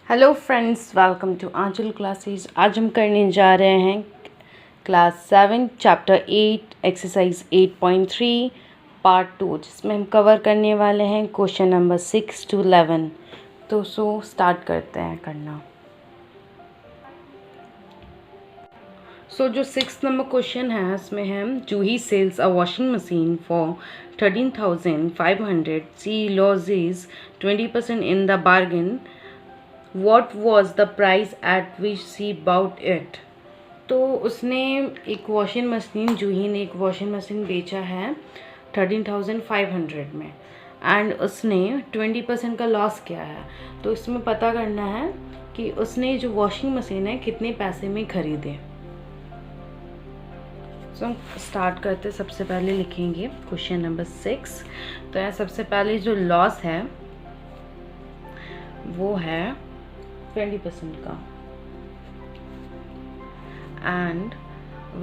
Hello friends, welcome to Aanchal classes. आज हम करने जा रहे हैं क्लास 7 चैप्टर 8 एक्सरसाइज 8.3 पार्ट 2, जिसमें हम कवर करने वाले हैं क्वेश्चन नंबर 6 to 11। तो स्टार्ट करते हैं करना। जो 6 नंबर क्वेश्चन है उसमें है Juhi sells a washing machine for 13,500, she loses 20% in the bargain. What was the price at which she bought it? तो उसने एक वॉशिंग मशीन, जूही ने एक वॉशिंग मशीन बेचा है 13,500 में, एंड उसने 20% का लॉस किया है। तो इसमें पता करना है कि उसने जो वॉशिंग मशीन है कितने पैसे में ख़रीदे। हम स्टार्ट करते, सबसे पहले लिखेंगे क्वेश्चन नंबर 6। तो यहाँ सबसे पहले जो लॉस है वो है 20% का, एंड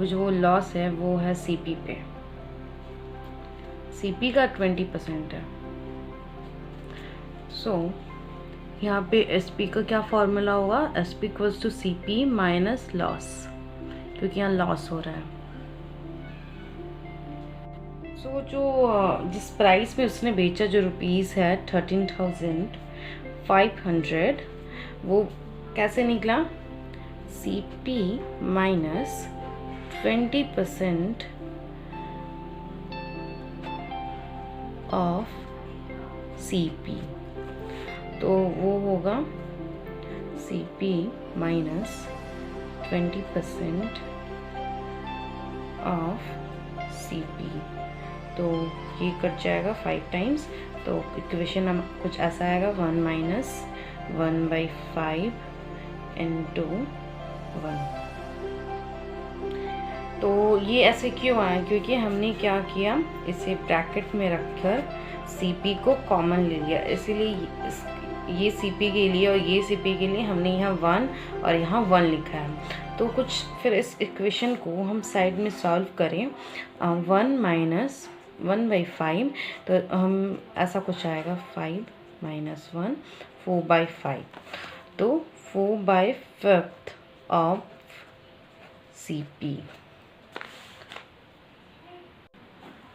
जो लॉस है वो है सीपी पे। सीपी का 20% है। यहाँ पे एसपी का क्या फॉर्मूला होगा? SP equals to CP minus loss, क्योंकि यहाँ लॉस हो रहा है। जो जिस प्राइस में उसने बेचा, जो रुपीज़ है 13,500, वो कैसे निकला? CP माइनस 20% ऑफ CP, तो वो होगा CP माइनस 20% ऑफ CP। तो ये कट जाएगा 5 टाइम्स, तो इक्वेशन हम कुछ ऐसा आएगा 1 माइनस 1/5 into 1। तो ये ऐसे क्यों आया? क्योंकि हमने क्या किया, इसे ब्रैकेट में रखकर CP को कॉमन ले लिया, इसीलिए ये CP के लिए और ये CP के लिए हमने यहाँ 1 और यहाँ 1 लिखा है। तो कुछ फिर इस इक्वेशन को हम साइड में सॉल्व करें। 1 माइनस 1/5, तो हम ऐसा कुछ आएगा 5 माइनस 1 4/5, तो 4/5 ऑफ CP।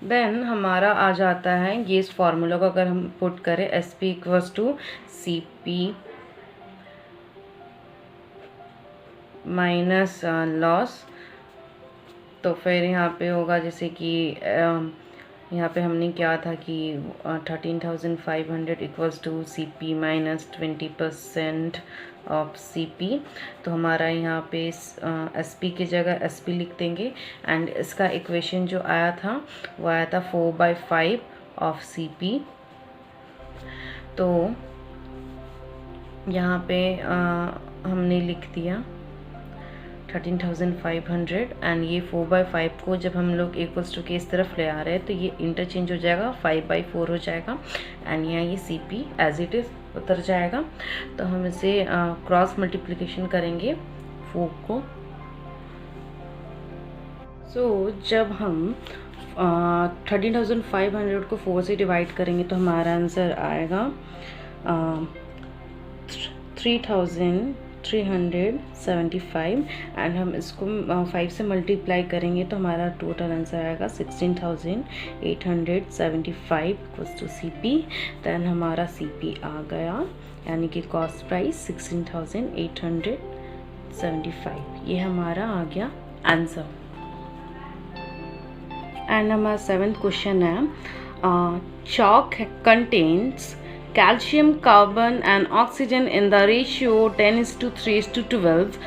देन हमारा आ जाता है, ये इस फॉर्मूला को अगर हम पुट करें, SP equals to CP minus loss, तो फिर यहाँ पे होगा जैसे कि यहाँ पे हमने क्या था कि 13,500 equals to CP minus 20% of CP। तो हमारा यहाँ पे SP की जगह SP लिख देंगे, एंड इसका इक्वेशन जो आया था वो आया था 4/5 ऑफ CP। तो यहाँ पे हमने लिख दिया 13,500, एंड ये 4/5 को जब हम लोग इक्वल्स टू के इस तरफ ले आ रहे हैं तो ये इंटरचेंज हो जाएगा, 5/4 हो जाएगा, एंड यहाँ ये CP एज इट इज़ उतर जाएगा। तो हम इसे क्रॉस मल्टीप्लिकेशन करेंगे 4 को। जब हम 13,500 को 4 से डिवाइड करेंगे तो हमारा आंसर आएगा 3,375, एंड हम इसको 5 से मल्टीप्लाई करेंगे तो हमारा टोटल आंसर आएगा 16,875 इक्वल्स टू CP। दैन हमारा CP आ गया, यानी कि कॉस्ट प्राइस 16,875। ये हमारा आ गया आंसर। एंड हमारा 7th क्वेश्चन है, chalk contains calcium, carbon and oxygen in the ratio 10:3:12.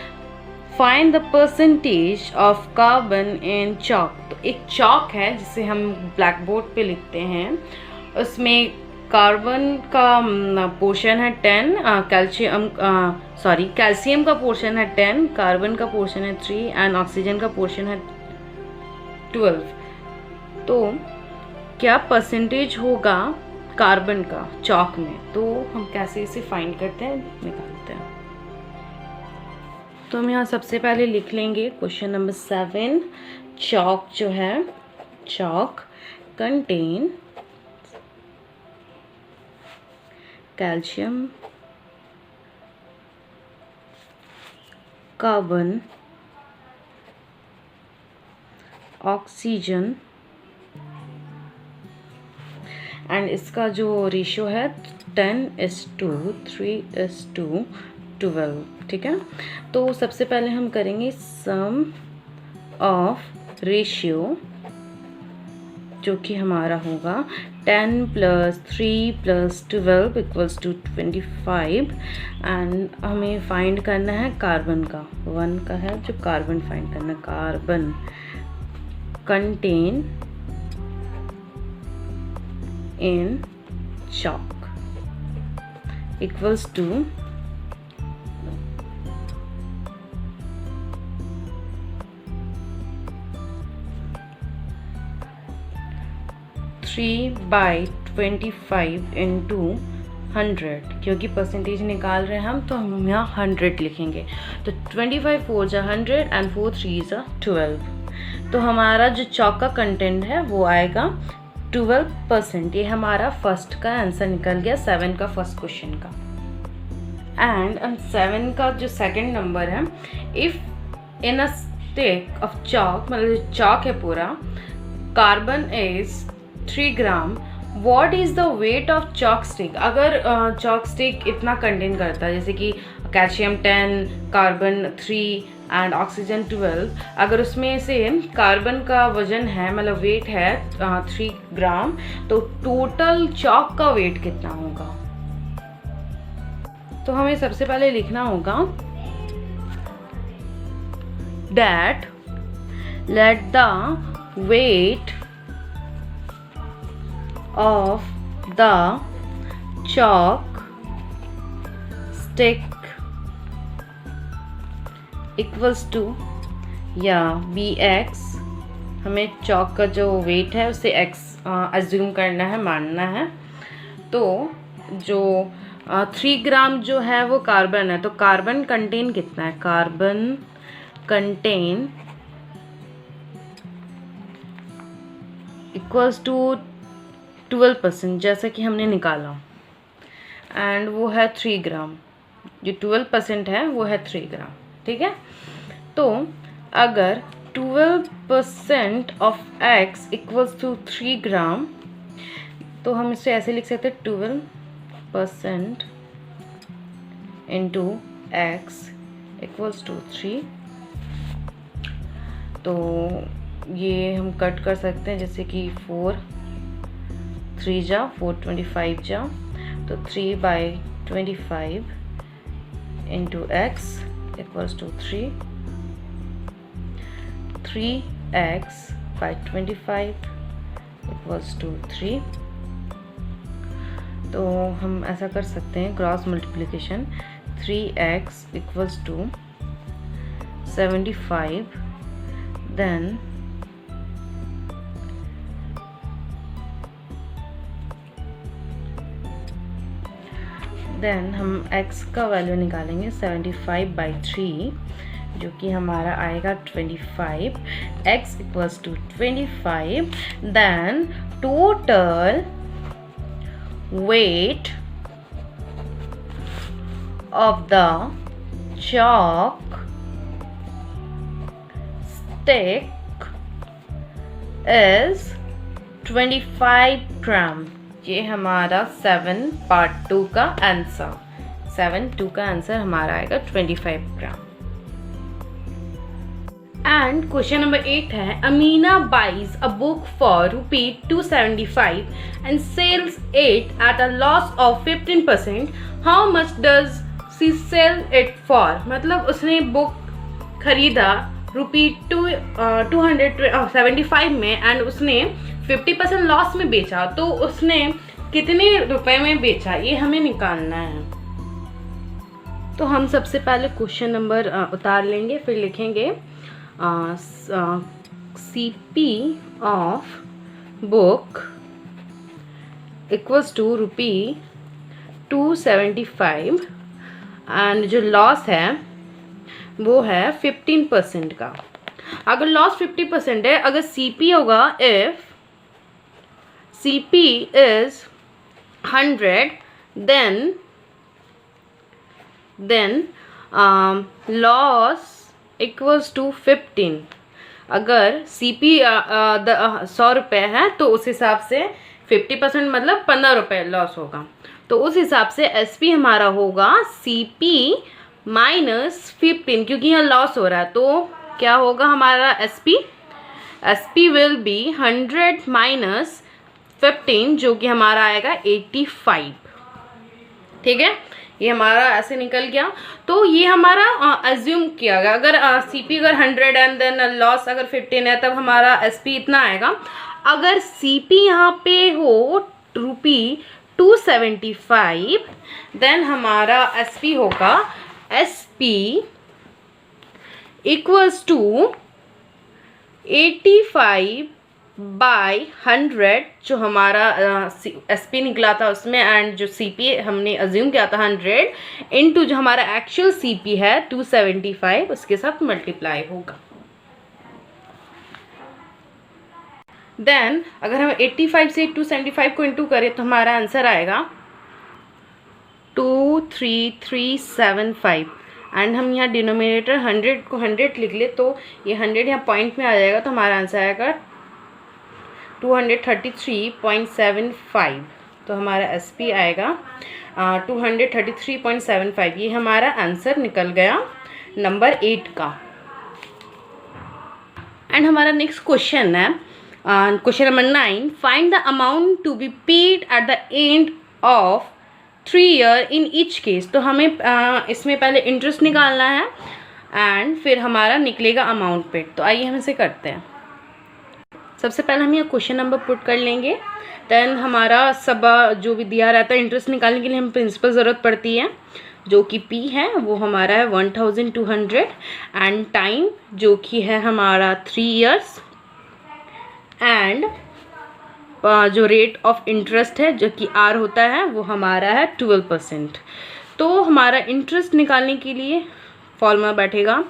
Find the percentage of carbon in chalk। तो एक chalk है जिसे हम ब्लैक बोर्ड पे लिखते हैं, उसमें कार्बन का पोर्शन है 10, कैल्शियम का पोर्शन है 10, कार्बन का पोर्शन है 3 एंड ऑक्सीजन का पोर्शन है 12। तो क्या परसेंटेज होगा कार्बन का चॉक में? तो हम कैसे इसे फाइंड करते हैं, निकालते हैं। तो हम यहाँ सबसे पहले लिख लेंगे क्वेश्चन नंबर 7। चॉक जो है, chalk contain calcium, carbon, oxygen, and इसका जो रेशियो है 10:3:12, ठीक है। तो सबसे पहले हम करेंगे सम ऑफ रेशियो, जो कि हमारा होगा 10 + 3 + 12 = 25, एंड हमें फाइंड करना है कार्बन का, 1 का है जो कार्बन फाइंड करना है। Carbon contain in chalk equals to 3/25 × 100, क्योंकि परसेंटेज निकाल रहे हैं हम, तो हम यहाँ 100 लिखेंगे। तो 25 4 × 100 एंड 4 3 × 12। तो हमारा जो चॉक का कंटेंट है वो आएगा 12%। ये हमारा फर्स्ट का आंसर निकल गया 7 का फर्स्ट क्वेश्चन का। एंड 7 का जो सेकंड नंबर है, if in a stick of chalk, मतलब चॉक है पूरा, carbon is 3 gram, what is the weight of chalk stick. अगर चॉक स्टिक इतना कंटेन करता है, जैसे कि कैल्शियम 10, कार्बन 3 एंड ऑक्सीजन 12, अगर उसमें से कार्बन का वजन है, मतलब वेट है 3 ग्राम, तो टोटल चॉक का वेट कितना होगा। तो हमें सबसे पहले लिखना होगा that let the weight of the chalk stick equals to, या bx, हमें चॉक का जो वेट है उसे x अज्यूम करना है, मानना है। तो जो 3 ग्राम जो है वो कार्बन है, तो कार्बन कंटेन कितना है, कार्बन कंटेन इक्वल्स टू 12%, जैसा कि हमने निकाला, एंड वो है 3 ग्राम। जो 12% है वो है 3 ग्राम, ठीक है। तो अगर 12% ऑफ x इक्वल्स टू 3 ग्राम, तो हम इसे ऐसे लिख सकते हैं 12% इंटू x इक्वल्स टू 3। तो ये हम कट कर सकते हैं, जैसे कि 4 3 जा 4 25 जा, तो 3/25 into x equals to 3, 3x/25 equals to 3। तो हम ऐसा कर सकते हैं cross multiplication, 3x equals to 75, then हम x का वैल्यू निकालेंगे 75/3, जो कि हमारा आएगा 25, x equals to 25, then total weight of the chalk stick is 25 gram. ये हमारा 7 पार्ट 2 का आंसर, 7(2) का आंसर हमारा आएगा 25 ग्राम। एंड क्वेश्चन नंबर 8 है, Amina buys a book for ₹275 and sells it at a loss of 15%. How much does she sell it for? मतलब उसने book खरीदा ₹275 में एंड उसने 50% लॉस में बेचा, तो उसने कितने रुपए में बेचा, ये हमें निकालना है। तो हम सबसे पहले क्वेश्चन नंबर उतार लेंगे, फिर लिखेंगे CP of book equals to ₹275 and जो लॉस है वो है 15% का। अगर लॉस 50% है, अगर CP होगा, if CP is 100, then loss equals to 15। अगर CP 100 रुपये है तो उस हिसाब से 50% मतलब 15 रुपये लॉस होगा। तो उस हिसाब से SP हमारा होगा CP माइनस 15, क्योंकि यहाँ लॉस हो रहा है तो क्या होगा हमारा SP विल बी 100 माइनस 15, जो कि हमारा आएगा 85। ठीक है, ये हमारा ऐसे निकल गया। तो ये हमारा अज्यूम किया गया, अगर CP अगर 100 एंड देन लॉस अगर 15 है तब हमारा SP इतना आएगा। अगर CP यहाँ पे हो ₹275 देन हमारा SP होगा SP इक्वल्स टू 85 बाय 100, जो हमारा SP निकला था उसमें, एंड जो CP हमने अज्यूम किया था 100 इनटू जो हमारा एक्चुअल CP है 275 उसके साथ मल्टीप्लाई होगा। देन अगर हम 85 से 275 को इंटू करें तो हमारा आंसर आएगा 23375, एंड हम यहाँ डिनोमिनेटर 100 को 100 लिख ले तो ये 100 यहाँ पॉइंट में आ जाएगा, तो हमारा आंसर आएगा 233.75। तो हमारा SP आएगा 233.75। ये हमारा आंसर निकल गया नंबर 8 का। एंड हमारा नेक्स्ट क्वेश्चन है question number 9, find the amount to be paid at the end of 3 year in each case. तो हमें इसमें पहले इंटरेस्ट निकालना है एंड फिर हमारा निकलेगा अमाउंट पेड। तो आइए हम इसे करते हैं। सबसे पहले हम यहाँ क्वेश्चन नंबर पुट कर लेंगे, देन हमारा सब जो भी दिया रहता है इंटरेस्ट निकालने के लिए हमें प्रिंसिपल ज़रूरत पड़ती है, जो कि P है वो हमारा है 1200 एंड टाइम जो कि है हमारा 3 ईयर्स, एंड जो रेट ऑफ इंटरेस्ट है जो कि R होता है वो हमारा है 12%। तो हमारा इंटरेस्ट निकालने के लिए फॉर्मूला बैठेगा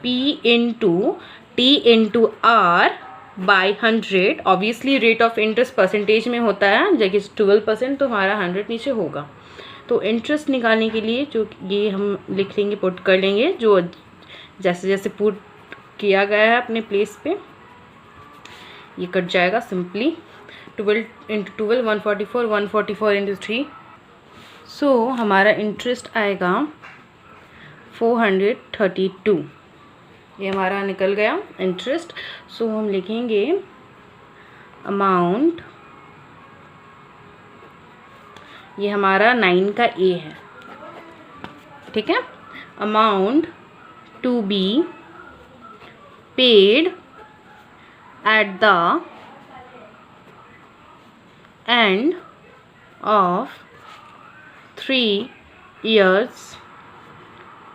P into T into R by 100। Obviously rate of interest percentage में होता है, जबकि 12%, तो हमारा 100 नीचे होगा। तो इंटरेस्ट निकालने के लिए जो ये हम लिख लेंगे, पुट कर लेंगे, जो जैसे जैसे पुट किया गया है अपने प्लेस पे, ये कट जाएगा सिंपली। 12 इंटू 12 144, 144 इंटू 3, सो हमारा इंटरेस्ट आएगा 432। ये हमारा निकल गया इंटरेस्ट। सो हम लिखेंगे अमाउंट, ये हमारा 9 का A है, ठीक है। Amount to be paid at the end of 3 years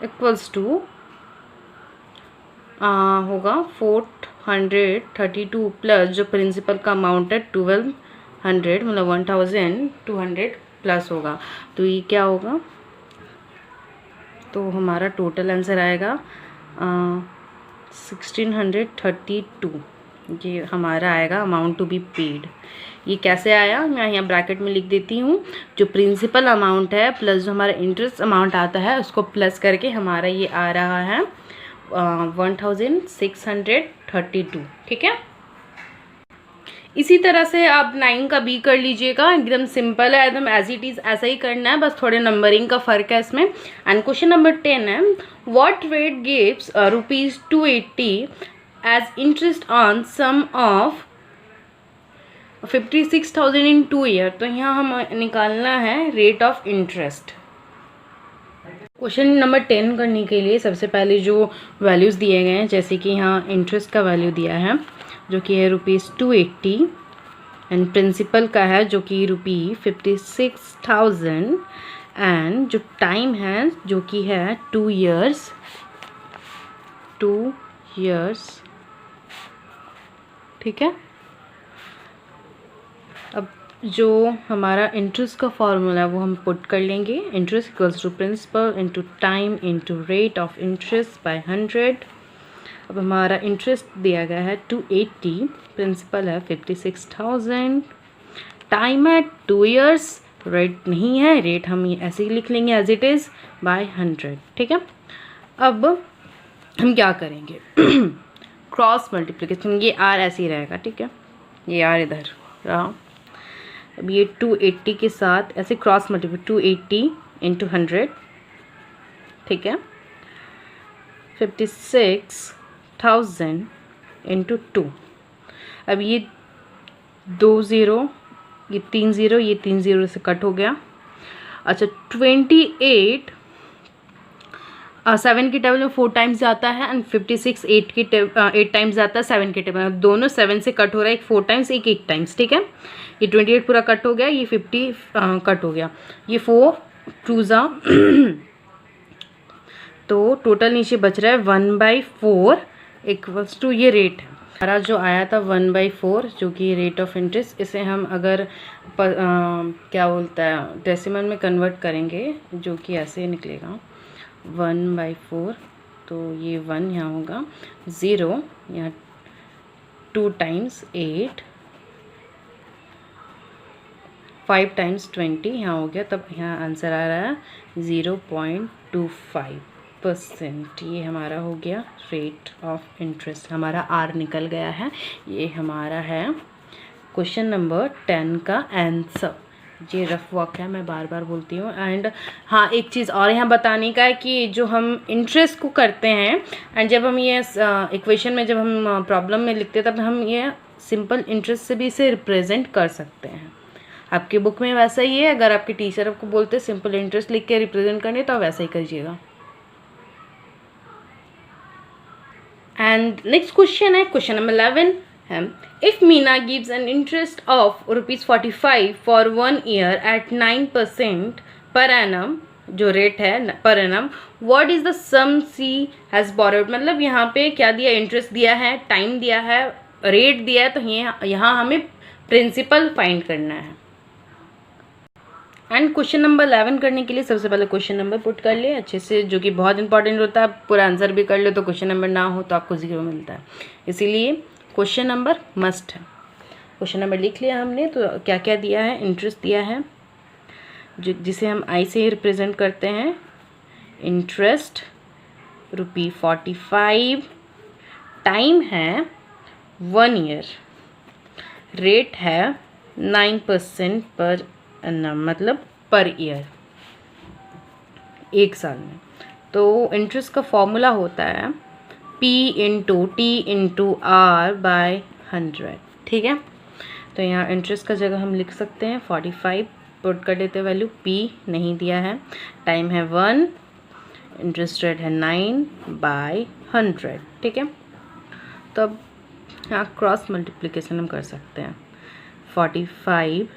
equals to होगा 432 प्लस जो प्रिंसिपल का अमाउंट है 1200, मतलब 1200 प्लस होगा। तो ये क्या होगा, तो हमारा टोटल आंसर आएगा 1632। ये हमारा आएगा अमाउंट टू बी पेड। ये कैसे आया, मैं यहाँ ब्रैकेट में लिख देती हूँ। जो प्रिंसिपल अमाउंट है प्लस जो हमारा इंटरेस्ट अमाउंट आता है उसको प्लस करके हमारा ये आ रहा है 1632, ठीक है। इसी तरह से आप 9 का B कर लीजिएगा, एकदम सिंपल है, एकदम एज इट इज़ ऐसा ही करना है, बस थोड़े नंबरिंग का फ़र्क है इसमें। एंड क्वेश्चन नंबर 10 है, what rate gives ₹280 as interest on sum of 56,000 in 2 year. तो यहाँ हम निकालना है rate of interest. Question number 10 करने के लिए सबसे पहले जो वैल्यूज़ दिए गए हैं, जैसे कि यहाँ इंटरेस्ट का वैल्यू दिया है जो कि है ₹280 एंड प्रिंसिपल का है जो कि ₹56,000 एंड जो टाइम है जो कि है 2 years, ठीक है। अब जो हमारा इंटरेस्ट का फॉर्मूला है वो हम पुट कर लेंगे, interest equals to principal into time into rate of interest by 100। अब हमारा इंटरेस्ट दिया गया है 280, प्रिंसिपल है 56,000, टाइम है 2 years तो रेट नहीं है, रेट हम ऐसे ही लिख लेंगे एज इट इज़ बाय 100। ठीक है, अब हम क्या करेंगे क्रॉस मल्टीप्लिकेशन, ये आर ऐसे ही रहेगा। ठीक है, ये आर इधर रहा। अब ये 280 के साथ ऐसे क्रॉस मल्टीप्लिकेशन 280 इंटू 100। ठीक है, 56,000 इंटू 2। अब ये 2 ज़ीरो, ये 3 ज़ीरो, ये 3 ज़ीरो से कट हो गया। अच्छा 28 7 के टेबल में 4 टाइम्स जाता है एंड 56 8 टाइम्स जाता है 7 के टेबल में। दोनों 7 से कट हो रहा है, एक 4 टाइम्स एक 8 टाइम्स। ठीक है, ये 28 पूरा कट हो गया, ये 50 कट हो गया, ये 4 2 ज़ा तो टोटल नीचे बच रहा है 1/4 इक्वल्स टू ये रेट है हमारा जो आया था 1/4 जो कि रेट ऑफ इंटरेस्ट। इसे हम अगर क्या बोलता है डेसिमल में कन्वर्ट करेंगे जो कि ऐसे निकलेगा 1/4। तो ये 1 यहाँ होगा, 0 यहाँ 2 टाइम्स 8 5 टाइम्स 20 यहाँ हो गया, तब यहाँ आंसर आ रहा है 0.25%। ये हमारा हो गया रेट ऑफ इंटरेस्ट, हमारा आर निकल गया है। ये हमारा है क्वेश्चन नंबर 10 का आंसर। ये रफ वर्क है, मैं बार बार बोलती हूँ। एंड हाँ, एक चीज़ और यहाँ बताने का है कि जो हम इंटरेस्ट को करते हैं एंड जब हम ये इक्वेशन में जब हम प्रॉब्लम में लिखते हैं तब हम ये सिंपल इंटरेस्ट से भी इसे रिप्रेजेंट कर सकते हैं। आपकी बुक में वैसा ही है, अगर आपके टीचर आपको बोलते हैं सिंपल इंटरेस्ट लिख के रिप्रेजेंट करने तो आप वैसा ही करिएगा। एंड नेक्स्ट क्वेश्चन है क्वेश्चन नंबर 11 है, if Meena gives an interest of ₹45 for 1 year at 9% per annum, जो रेट है per annum, what is the sum she has borrowed. मतलब यहाँ पे क्या दिया, इंटरेस्ट दिया है, टाइम दिया है, रेट दिया है, तो यहाँ हमें प्रिंसिपल फाइंड करना है। एंड क्वेश्चन नंबर 11 करने के लिए सबसे पहले क्वेश्चन नंबर पुट कर ले अच्छे से, जो कि बहुत इंपॉर्टेंट होता है। पूरा आंसर भी कर ले तो क्वेश्चन नंबर ना हो तो आपको 0 मिलता है, इसीलिए क्वेश्चन नंबर मस्ट है। क्वेश्चन नंबर लिख लिया हमने, तो क्या क्या दिया है, इंटरेस्ट दिया है जिसे हम आई से रिप्रेजेंट करते हैं, इंटरेस्ट ₹45, टाइम है 1 ईयर, रेट है 9% पर एनम, मतलब पर ईयर, 1 साल में। तो इंटरेस्ट का फॉर्मूला होता है P into T into R by 100। ठीक है, तो यहाँ इंटरेस्ट का जगह हम लिख सकते हैं 45 पुट कर देते, वैल्यू P नहीं दिया है, टाइम है 1, इंटरेस्ट रेट है 9/100। ठीक है, तो अब यहाँ क्रॉस मल्टीप्लिकेशन हम कर सकते हैं, 45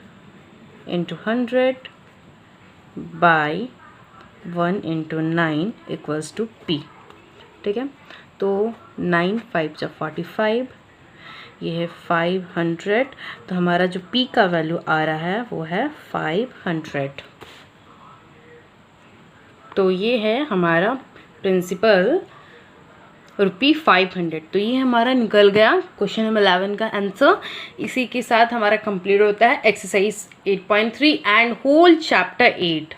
into 100 by 1 into 9 equals to P। ठीक है, तो 9 5 जब 45, ये है 500, तो हमारा जो P का वैल्यू आ रहा है वो है 500। तो ये है हमारा प्रिंसिपल ₹500। तो ये हमारा निकल गया क्वेश्चन नंबर 11 का आंसर। इसी के साथ हमारा कंप्लीट होता है एक्सरसाइज 8.3 एंड होल चैप्टर 8।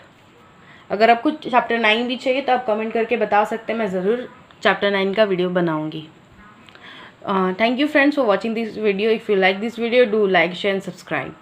अगर आपको चैप्टर 9 भी चाहिए तो आप कमेंट करके बता सकते हैं, मैं ज़रूर चैप्टर 9 का वीडियो बनाऊंगी। Thank you friends for watching this video. If you like this video do like share and subscribe.